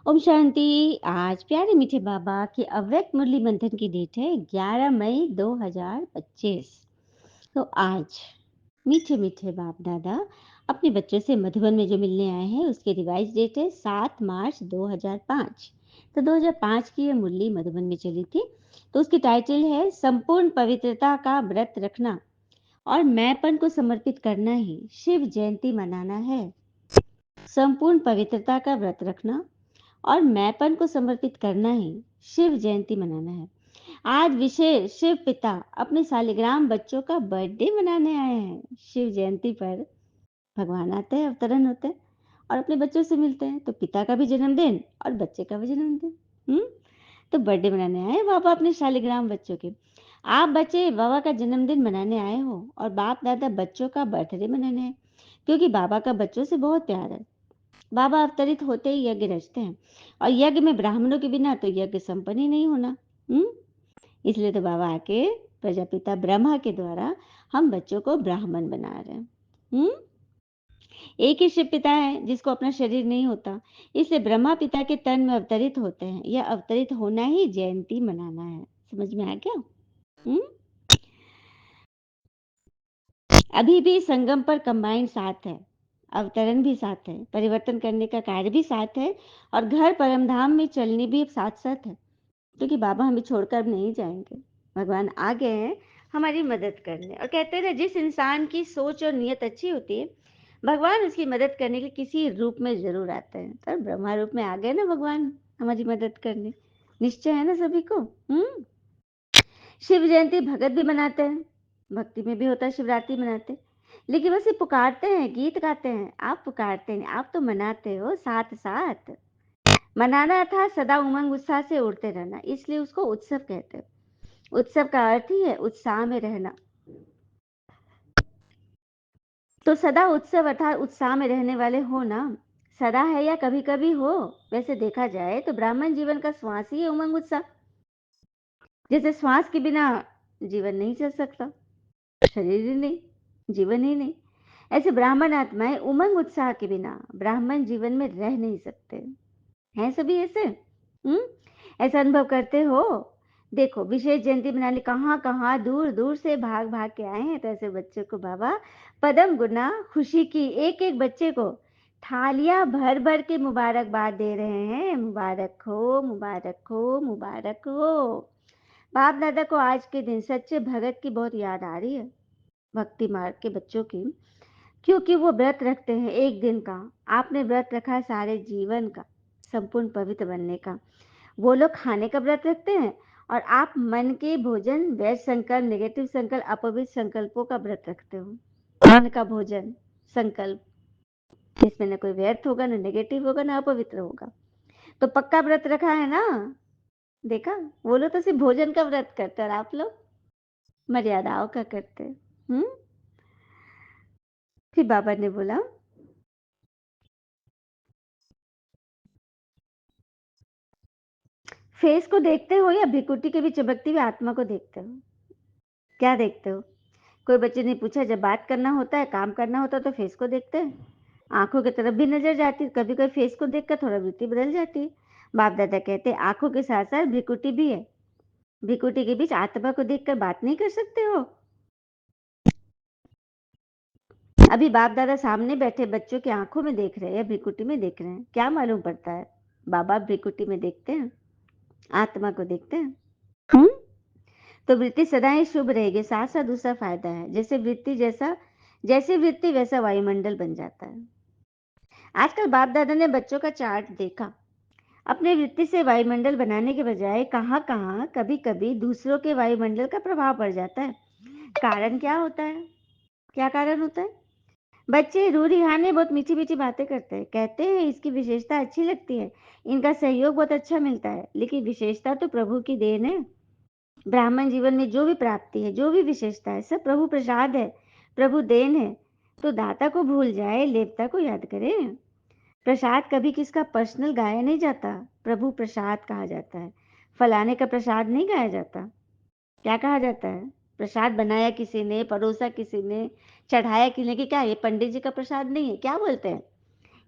ओम शांति। आज प्यारे मीठे बाबा की अव्यक्त मुरली मंथन की डेट है 11 मई 2025। तो आज मीठे मीठे बाप दादा अपने बच्चों से मधुबन में जो मिलने आए हैं उसकी रिवाइज डेट है 7 मार्च 2005। तो 2005 की ये मुरली मधुबन में चली थी। तो उसकी टाइटल है संपूर्ण पवित्रता का व्रत रखना और मैंपन को समर्पित करना ही शिव जयंती मनाना है। संपूर्ण पवित्रता का व्रत रखना और मैंपन को समर्पित करना ही शिव जयंती मनाना है। आज विशेष शिव पिता अपने सालिग्राम बच्चों का बर्थडे मनाने आए हैं। शिव जयंती पर भगवान आते हैं, अवतरण होते हैं और अपने बच्चों से मिलते हैं। तो पिता का भी जन्मदिन और बच्चे का भी जन्मदिन। तो बर्थडे मनाने आए हैं बाबा अपने शालिग्राम बच्चों के। आप बच्चे बाबा का जन्मदिन मनाने आए हो और बाप दादा बच्चों का बर्थडे मनाने हैं, क्योंकि बाबा का बच्चों से बहुत प्यार है। बाबा अवतरित होते ही यज्ञ रचते हैं और यज्ञ में ब्राह्मणों के बिना तो यज्ञ संपन्न ही नहीं होना। हम्म इसलिए तो बाबा आके प्रजापिता ब्रह्मा के द्वारा हम बच्चों को ब्राह्मण बना रहे हैं। हम्म एक ही शिव पिता है जिसको अपना शरीर नहीं होता, इसलिए ब्रह्मा पिता के तन में अवतरित होते हैं। यह अवतरित होना ही जयंती मनाना है। समझ में आ गया? हम्म अभी भी संगम पर कंबाइन साथ है, अवतरण भी साथ है, परिवर्तन करने का कार्य भी साथ है और घर परमधाम में चलनी भी साथ साथ है, क्योंकि बाबा हमें छोड़कर अब नहीं जाएंगे। भगवान आ गए हैं हमारी मदद करने और कहते हैं जिस इंसान की सोच और नियत अच्छी होती है भगवान उसकी मदद करने के लिए किसी रूप में जरूर आते हैं। तो ब्रह्मा रूप में आ गए ना भगवान हमारी मदद करने। निश्चय है ना सभी को। शिव जयंती भगत भी मनाते हैं, भक्ति में भी होता है, शिवरात्रि मनाते हैं, लेकिन बस ये पुकारते हैं, गीत गाते हैं। आप पुकारते हैं, आप तो मनाते हो साथ साथ। मनाना था सदा उमंग उत्साह से उड़ते रहना, इसलिए उसको उत्सव कहते हैं। उत्सव का अर्थ ही है उत्साह में रहना। तो सदा उत्सव अर्थात उत्साह में रहने वाले हो ना। सदा है या कभी कभी हो, वैसे देखा जाए तो ब्राह्मण जीवन का श्वास ही है उमंग उत्साह। जैसे श्वास के बिना जीवन नहीं चल सकता, शरीर ही नहीं, जीवन ही नहीं, ऐसे ब्राह्मण आत्माएं उमंग उत्साह के बिना ब्राह्मण जीवन में रह नहीं सकते हैं। सभी ऐसे ऐसा अनुभव करते हो? देखो विशेष जयंती मनाने कहाँ कहाँ दूर दूर से भाग भाग के आए हैं। तो ऐसे बच्चों को बाबा पदम गुना खुशी की एक एक बच्चे को थालियां भर भर के मुबारकबाद दे रहे हैं। मुबारक हो, मुबारक हो, मुबारक हो। बाप दादा को आज के दिन सच्चे भगत की बहुत याद आ रही है, भक्ति मार्ग के बच्चों की, क्योंकि वो व्रत रखते हैं एक दिन का। आपने व्रत रखा है सारे जीवन का, संपूर्ण पवित्र बनने का। वो लोग खाने का व्रत रखते हैं और आप मन के भोजन, वैध संकल्प, नेगेटिव संकल्प, अपवित्र संकल्पों का व्रत रखते हो। मन का भोजन संकल्प, इसमें न कोई व्यर्थ होगा, न नेगेटिव होगा, न अपवित्र होगा। तो पक्का व्रत रखा है ना। देखा, वो लोग तो सिर्फ भोजन का व्रत करते हैं और आप लोग मर्यादाओं का करते हैं। फिर बाबा ने बोला फेस को देखते हो या भिकुटी के भी चमकती हुई आत्मा को देखते हो? क्या देखते हो? कोई बच्चे ने पूछा, जब बात करना होता है, काम करना होता है तो फेस को देखते हैं, आंखों की तरफ भी नजर जाती है, कभी कभी फेस को देखकर थोड़ा वृत्ति बदल जाती है। बाप दादा कहते हैं आंखों के साथ साथ भ्रिकुटी भी है। भ्रिकुटी के बीच आत्मा को देखकर बात नहीं कर सकते हो? अभी बाप दादा सामने बैठे बच्चों की आंखों में देख रहे हैं, भ्रिकुटी में देख रहे हैं, क्या मालूम पड़ता है? बाबा भ्रिकुटी में देखते हैं, आत्मा को देखते हैं। हम्म तो वृत्ति सदा ही शुभ रहेगी। साथ साथ दूसरा फायदा है, जैसे वृत्ति वैसा वायुमंडल बन जाता है। आजकल बाप दादा ने बच्चों का चार्ट देखा, अपने वृत्ति से वायुमंडल बनाने के बजाय कहाँ कहाँ कभी कभी दूसरों के वायुमंडल का प्रभाव पड़ जाता है। कारण क्या होता है? क्या कारण होता है? बच्चे रूरिहाने बहुत मीठी मीठी बातें करते हैं, कहते हैं इसकी विशेषता अच्छी लगती है, इनका सहयोग बहुत अच्छा मिलता है, लेकिन विशेषता तो प्रभु की देन है। ब्राह्मण जीवन में जो भी प्राप्ति है, जो भी विशेषता है, सब प्रभु प्रसाद है, प्रभु देन है। तो दाता को भूल जाए, लेवता को याद करे। प्रसाद कभी किसका पर्सनल गाया नहीं जाता, प्रभु प्रसाद कहा जाता है। फलाने का प्रसाद नहीं गाया जाता। क्या कहा जाता है? प्रसाद बनाया किसी ने, परोसा किसी ने, चढ़ाया किसी ने, कि क्या ये पंडित जी का प्रसाद नहीं है? क्या बोलते हैं?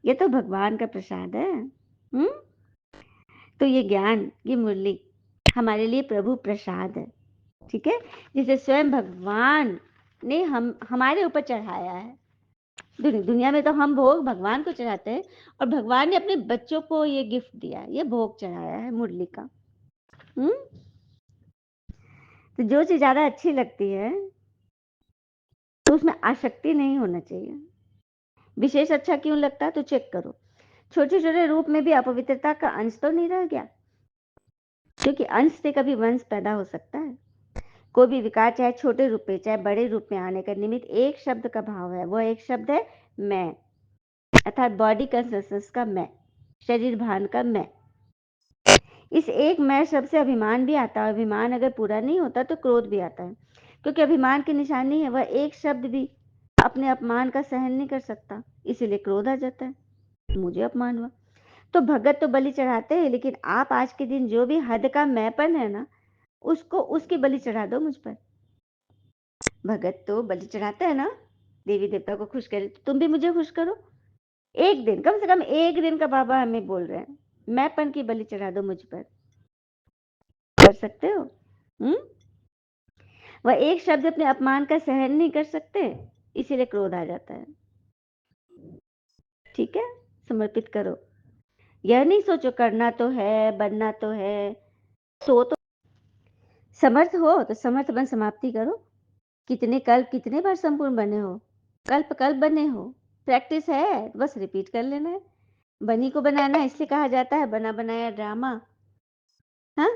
ये तो भगवान का प्रसाद है। तो ये ज्ञान, ये मुरली हमारे लिए प्रभु प्रसाद है, ठीक है? जिसे स्वयं भगवान ने हम हमारे ऊपर चढ़ाया है। दुनिया में तो हम भोग भगवान को चढ़ाते हैं और भगवान ने अपने बच्चों को ये गिफ्ट दिया है, ये भोग चढ़ाया है मुरली का। हुँ? तो जो चीज़ ज़्यादा अच्छी लगती है, तो उसमें आसक्ति नहीं होना चाहिए। विशेष अच्छा क्यों लगता है तो चेक करो। छोटे-छोटे रूप में भी अपवित्रता का अंश तो नहीं रह गया? क्योंकि अंश से कभी वंश पैदा हो सकता है। कोई भी विकार चाहे छोटे रूप में, चाहे बड़े रूप में आने का निमित्त एक शब्द का भाव है, वो एक शब्द है मैं, अर्थात बॉडी कॉन्शसनेस का मैं, शरीर भान का मैं। इस एक मैं शब्द से अभिमान भी आता है, अभिमान अगर पूरा नहीं होता तो क्रोध भी आता है, क्योंकि अभिमान की निशानी है वह एक शब्द भी अपने अपमान का सहन नहीं कर सकता, इसीलिए क्रोध आ जाता है, मुझे अपमान हुआ। तो भगत तो बलि चढ़ाते हैं, लेकिन आप आज के दिन जो भी हद का मैंपन है ना, उसको उसकी बलि चढ़ा दो मुझ पर। भगत तो बलि चढ़ाते हैं ना, देवी देवता को खुश करे, तो तुम भी मुझे खुश करो। एक दिन, कम से कम एक दिन का बाबा हमें बोल रहे हैं, मैंपन की बलि चढ़ा दो मुझ पर। कर सकते हो? हुँ? वह एक शब्द अपने अपमान का सहन नहीं कर सकते, इसीलिए क्रोध आ जाता है। ठीक है? समर्पित करो। यह नहीं सोचो करना तो है, बनना तो है, तो समर्थ हो तो समर्थ बन समाप्ति करो। कितने कल्प कितने बार संपूर्ण बने हो? कल्प कल्प बने हो। प्रैक्टिस है, बस रिपीट कर लेना है। बनी को बनाना है इसलिए कहा जाता है बना बनाया ड्रामा। हाँ?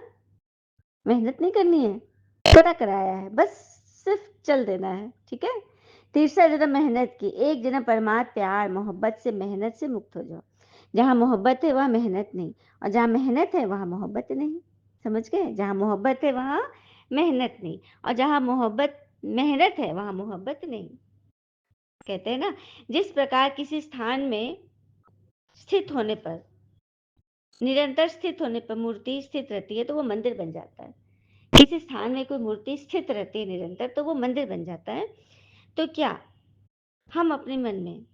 मेहनत नहीं करनी है, पता कराया है, बस सिर्फ चल देना है, ठीक है? तीसरा जन्म मेहनत की, एक जन्म परमात्म प्यार मोहब्बत से मेहनत से मुक्त हो जाओ। जहाँ मोहब्बत है वहाँ मेहनत नहीं, और जहाँ मेहनत है वहाँ मोहब्बत नहीं। समझ गए? जहाँ मोहब्बत है वहाँ मेहनत नहीं, और जहाँ मोहब्बत मेहनत है वहाँ मोहब्बत नहीं। कहते हैं ना, जिस प्रकार किसी स्थान में स्थित होने पर, निरंतर स्थित होने पर मूर्ति स्थित रहती है तो वो मंदिर बन जाता है। किसी स्थान में कोई मूर्ति स्थित रहती है निरंतर तो वो मंदिर बन जाता है। तो क्या हम अपने मन में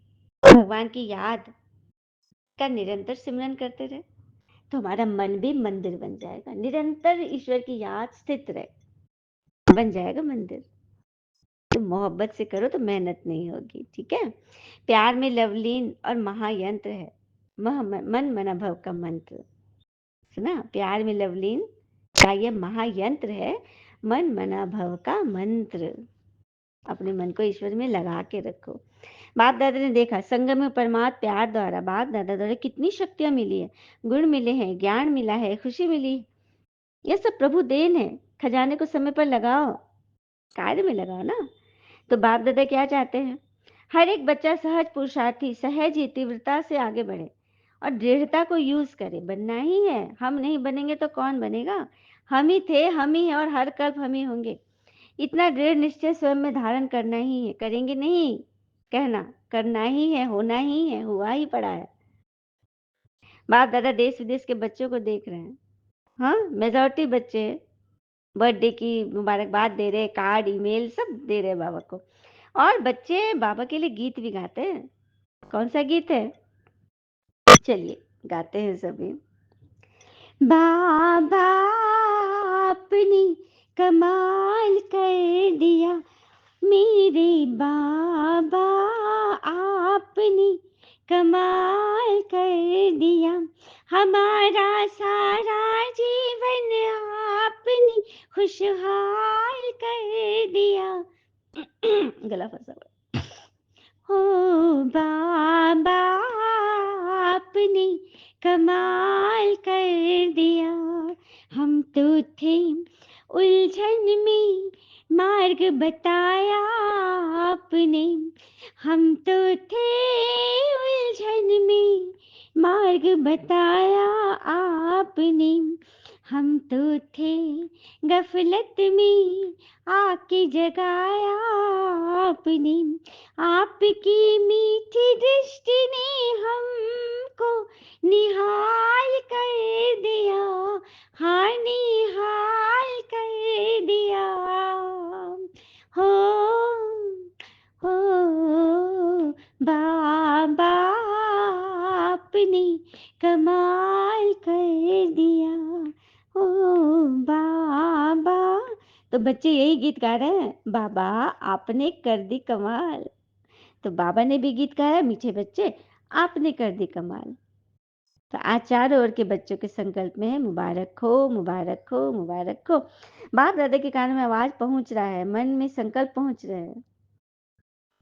भगवान की याद का निरंतर सिमरन करते रहे तो हमारा मन भी मंदिर बन जाएगा, निरंतर ईश्वर की याद स्थित रहे, बन जाएगा मंदिर। तो मोहब्बत से करो तो मेहनत नहीं होगी, ठीक है? प्यार में लवलीन और महायंत्र है, मन मना भव का मंत्र। सुना? प्यार में लवलीन का ये महायंत्र है, मन मना भव का मंत्र। अपने मन को ईश्वर में लगा के रखो। बाप दादा ने देखा संगम में परमात्म प्यार द्वारा बाप दादा द्वारा कितनी शक्तियां मिली है, गुण मिले हैं, ज्ञान मिला है, खुशी मिली। यह सब प्रभु देन है। खजाने को समय पर लगाओ, कार्य में लगाओ ना। तो बाप दादा क्या चाहते हैं? हर एक बच्चा सहज पुरुषार्थी, सहज ही तीव्रता से आगे बढ़े और दृढ़ता को यूज करे। बनना ही है, हम नहीं बनेंगे तो कौन बनेगा? हम ही थे, हम ही हैं और हर कल्प हम ही होंगे। इतना दृढ़ निश्चय स्वयं में धारण करना ही है, करेंगे नहीं कहना, करना ही है, होना ही है, हुआ ही पड़ा है। बाप दादा देश विदेश के बच्चों को देख रहे हैं। हाँ, मेजॉरिटी बच्चे बर्थडे की मुबारकबाद दे रहे, कार्ड ईमेल सब दे रहे बाबा को, और बच्चे बाबा के लिए गीत भी गाते हैं। कौन सा गीत है? चलिए गाते हैं सभी। बाबा आपने कमाल कर दिया, मेरे बाबा आपने कमाल कर दिया, हमारा सारा जीवन आपने खुशहाल कर दिया। गला फंसा हुआ। हो बाबा आपने कमाल कर दिया, हम तो थे उलझन में मार्ग बताया आपने, हम तो थे उलझन में मार्ग बताया आपने, हम तो थे गफलत में आके जगाया आपने, आपकी मीठी दृष्टि ने हमको निहाल कर दिया, हाँ निहाल कर दिया। हो हो बाबा आपने कमाल कर दिया। तो बच्चे यही गीत गा रहे हैं, बाबा आपने कर दी कमाल। तो बाबा ने भी गीत गाया, मीठे बच्चे आपने कर दी कमाल। तो आज चारों ओर के बच्चों के संकल्प में है, मुबारक हो, मुबारक हो, मुबारक हो। बाप दादा के कानों में आवाज पहुंच रहा है, मन में संकल्प पहुंच रहे हैं।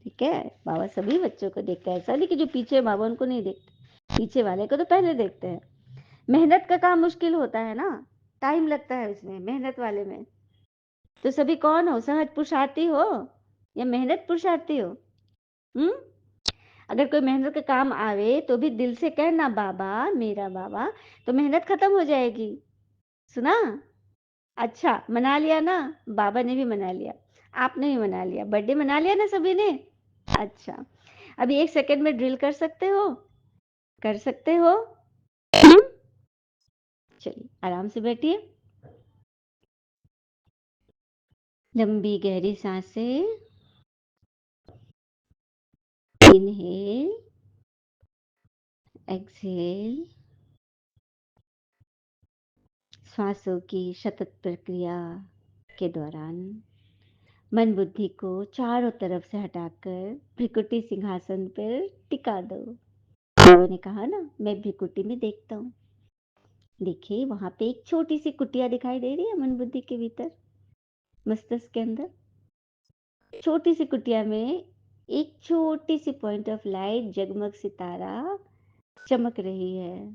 ठीक है, बाबा सभी बच्चों को देखते हैं, ऐसा नहीं कि जो पीछे बाबा उनको नहीं देखते, पीछे वाले को तो पहले देखते हैं। मेहनत का काम मुश्किल होता है ना, टाइम लगता है उसमें, मेहनत वाले में। तो सभी कौन हो, सहज पुरुषार्थी हो या मेहनत पुरुषार्थी हो? हम्म। अगर कोई मेहनत का काम आवे तो भी दिल से कहना बाबा मेरा बाबा, तो मेहनत खत्म हो जाएगी। सुना? अच्छा, मना लिया ना? बाबा ने भी मना लिया, आपने भी मना लिया, बर्थडे मना लिया ना सभी ने? अच्छा, अभी 1 सेकंड में ड्रिल कर सकते हो? कर सकते हो? हुँ? चलिए, आराम से बैठिए। लंबी गहरी साँसें, इनहेल, एक्सहेल। श्वासों की सतत प्रक्रिया के दौरान मन बुद्धि को चारों तरफ से हटाकर भृकुटी सिंहासन पर टिका दो। बाबा ने कहा ना, मैं भृकुटी में देखता हूँ। देखिए, वहाँ पे एक छोटी-सी कुटिया दिखाई दे रही है मन बुद्धि के भीतर, मस्तिष्क के अंदर। छोटी-सी कुटिया में एक छोटी-सी पॉइंट ऑफ लाइट, जगमग सितारा चमक रही है।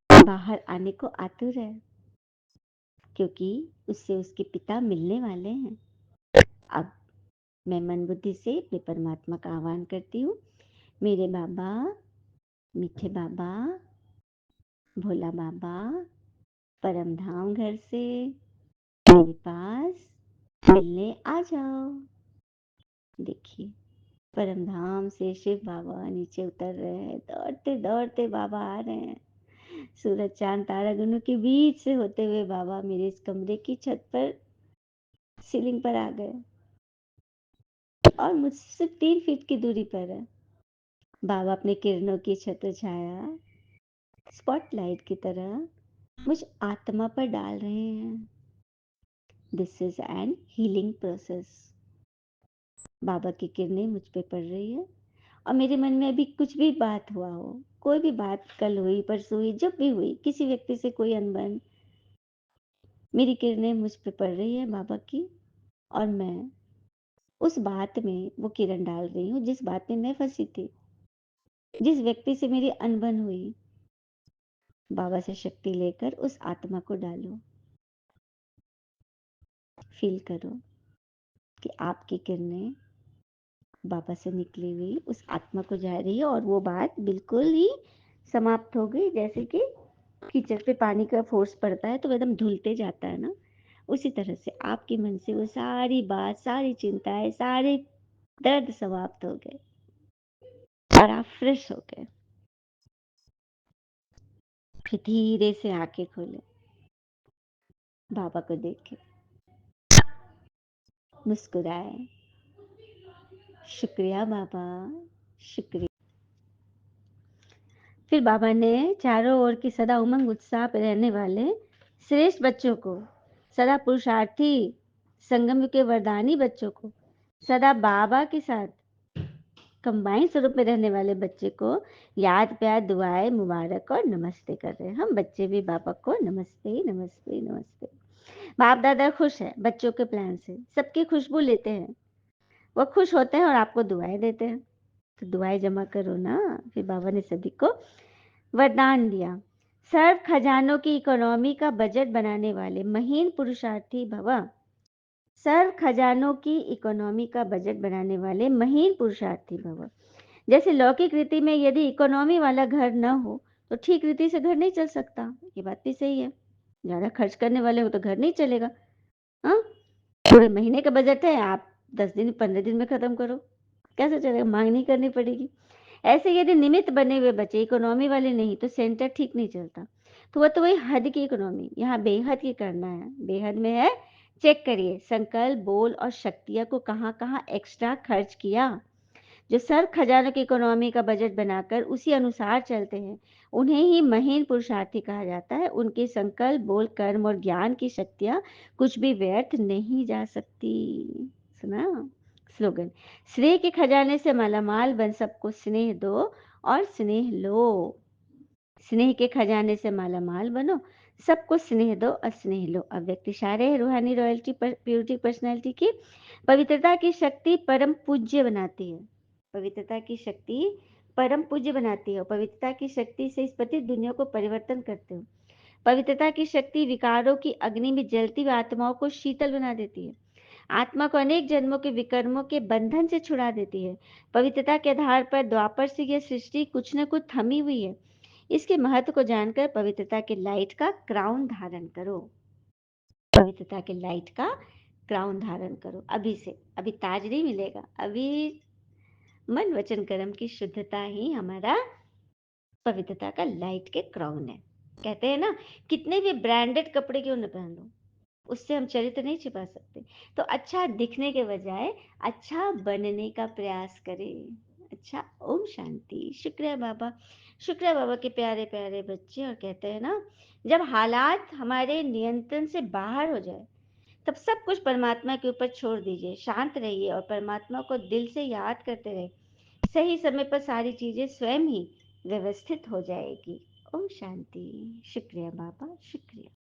बाहर आने को आतुर है, क्योंकि उससे उसके पिता मिलने वाले हैं। अब मैं मन बुद्धि से अपने परमात्मा का आह्वान करती हूँ। मेरे बाबा, मीठे बाबा, भोला बाबा, परम धाम घर से मेरे पास मिलने आ जाओ। देखिए, परम धाम से शिव बाबा नीचे उतर रहे हैं, दौड़ते दौड़ते बाबा आ रहे हैं। सूरज चांद तारा गणों के बीच से होते हुए बाबा मेरे इस कमरे की छत पर, सीलिंग पर आ गए और मुझसे सिर्फ 3 फीट की दूरी पर है। बाबा अपने किरणों की छत्र छाया स्पॉटलाइट की तरह मुझ आत्मा पर डाल रहे हैं। This is an healing process. बाबा की किरणें मुझ पे पड़ रही है और मेरे मन में अभी कुछ भी बात हुआ हो, कोई भी बात कल हुई, परसों हुई, जब भी हुई, किसी व्यक्ति से कोई अनबन, मेरी किरणें मुझ पे पड़ रही है बाबा की, और मैं उस बात में वो किरण डाल रही हूँ जिस बात में मैं फंसी थी, जिस व्यक्ति से मेरी अनबन हुई। बाबा से शक्ति लेकर उस आत्मा को डालो। फील करो कि आपकी किरणें बाबा से निकली हुई उस आत्मा को जा रही है और वो बात बिल्कुल ही समाप्त हो गई। जैसे कि कीचड़ पे पानी का फोर्स पड़ता है तो वो एकदम धुलते जाता है ना, उसी तरह से आपके मन से वो सारी बात, सारी चिंताएं, सारे दर्द समाप्त हो गए और आप फ्रेश हो गए। फिर धीरे से आंखें खोले, बाबा को देखे, मुस्कुराए, शुक्रिया बाबा, शुक्रिया। फिर बाबा ने चारों ओर की सदा उमंग उत्साह पे रहने वाले श्रेष्ठ बच्चों को, सदा पुरुषार्थी संगम के वरदानी बच्चों को, सदा बाबा के साथ कंबाइंड स्वरूप में रहने वाले बच्चे को याद प्यार दुआएं मुबारक और नमस्ते कर रहे हैं। हम बच्चे भी बाबा को नमस्ते नमस्ते नमस्ते। बाप दादा खुश है बच्चों के प्लान से, सबकी खुशबू लेते हैं, वो खुश होते हैं और आपको दुआएं देते हैं। तो दुआएं जमा करो ना। फिर बाबा ने सभी को वरदान दिया, सर्व खजानों की इकोनॉमी का बजट बनाने वाले महीन पुरुषार्थी भव। सर्व खजानों की इकोनॉमी का बजट बनाने वाले महीन पुरुषार्थी भव। जैसे लौकिक रीति में यदि इकोनॉमी वाला घर न हो तो ठीक रीति से घर नहीं चल सकता। ये बात भी सही है, ज्यादा खर्च करने वाले हो तो घर नहीं चलेगा। हाँ, पूरे महीने का बजट है, आप 10 दिन 15 दिन में खत्म करो, कैसे चलेगा? मांग नहीं करनी पड़ेगी। ऐसे यदि निमित्त बने हुए बचे, इकोनॉमी वाले नहीं, तो सेंटर ठीक नहीं चलता। तो वह तो वही हद की इकोनॉमी, यहाँ बेहद की करना है। बेहद में है, चेक करिए संकल्प, बोल और शक्तियाँ को कहाँ कहाँ एक्स्ट्रा खर्च किया। जो सर्व खजानों की इकोनॉमी का बजट बनाकर उसी अनुसार चलते हैं, उन्हें ही महीन पुरुषार्थी कहा जाता है। उनके संकल्प, बोल, कर्म और ज्ञान की शक्तियाँ कुछ भी व्यर्थ नहीं जा सकती। सुना? स्लोगन: श्रेय के खजाने से मालामाल बन सबको स्नेह दो और स्नेह लो। स्नेह के खजाने से मालामाल बनो, सबको स्नेह दो और स्नेह लो। अव्यक्त इशारे हैं रूहानी रॉयल्टी पर प्यूरिटी पर्सनैलिटी की। पवित्रता की शक्ति परम पूज्य बनाती है। पवित्रता की शक्ति परम पूज्य बनाती है और पवित्रता की शक्ति से इस पतित दुनिया को परिवर्तन करते हो। पवित्रता की शक्ति विकारों की अग्नि में जलती हुई आत्माओं को शीतल बना देती है। आत्मा को अनेक जन्मों के विकर्मों के बंधन से छुड़ा देती है। पवित्रता के आधार पर द्वापर से यह सृष्टि कुछ न कुछ थमी हुई है। इसके महत्व को जानकर पवित्रता के लाइट का क्राउन धारण करो। पवित्रता के लाइट का क्राउन धारण करो अभी से। अभी ताज नहीं मिलेगा, अभी मन वचन कर्म की शुद्धता ही हमारा पवित्रता का लाइट के क्राउन है। कहते हैं ना, कितने भी ब्रांडेड कपड़े क्यों न पहन लो, उससे हम चरित्र नहीं छिपा सकते। तो अच्छा दिखने के बजाय अच्छा बनने का प्रयास करें। अच्छा, ओम शांति। शुक्रिया बाबा। शुक्रिया बाबा के प्यारे प्यारे बच्चे। और कहते हैं ना, जब हालात हमारे नियंत्रण से बाहर हो जाए, तब सब कुछ परमात्मा के ऊपर छोड़ दीजिए। शांत रहिए और परमात्मा को दिल से याद करते रहिए। सही समय पर सारी चीजें स्वयं ही व्यवस्थित हो जाएगी। ओम शांति। शुक्रिया बाबा, शुक्रिया।